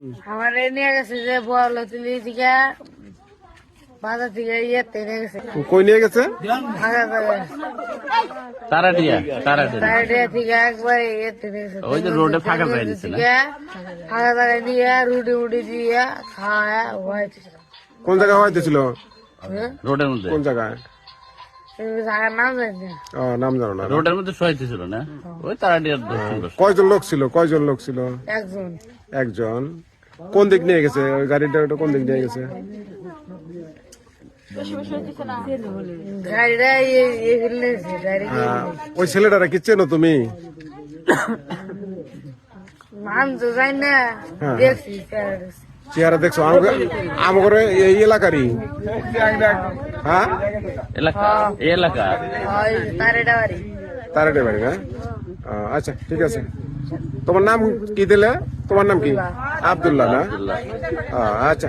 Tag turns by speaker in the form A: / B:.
A: আমার নিয়ে গেছে যে বলতলি থেকে বাজার থেকে ইয়েতে নিয়ে গেছে।
B: কই নিয়ে গেছে?
C: তারাটিয়া
A: তারাটিয়া থেকে একবারে ইয়েতে নিয়ে গেছে।
C: ওই যে রোডে ফাঁকা পাই দিচ্ছে না?
A: ফাঁকা জায়গায় দিয়ে রুটি উটি দিয়ে খাওয়া হয়েছে।
B: কোন জায়গায় হইতেছিল?
C: রোডের মধ্যে
B: কোন জায়গায়?
A: জায়গার নাম জানি না।
B: ও, নাম জানো না?
C: রোডের মধ্যে শোয়াইতেছিল না? ওই তারাটিয়ার দর্শন করছে।
B: কয়জন লোক ছিল? কয়জন লোক ছিল?
A: একজন
B: একজন। কোন দিক নিয়ে গেছে ওই গাড়িটা? ওটা কোন দিক নিয়ে গেছে?
A: গাড়িটা ফেলেছে গাড়ি
B: ওই ছেলেটারা কি চেনো তুমি?
A: নাম তো জানি না,
B: হ্যাঁ।
A: দেখছি
B: চেহারা দেখছো? আমার এই এলাকারই? হ্যাঁ,
C: এই এলাকা
A: তারেটা বাড়ি।
B: তারাটে বাড়ি না? আচ্ছা, ঠিক আছে। তোমার নাম কি দিলে? তোমার নাম কি? আব্দুল্লাহ না? আচ্ছা।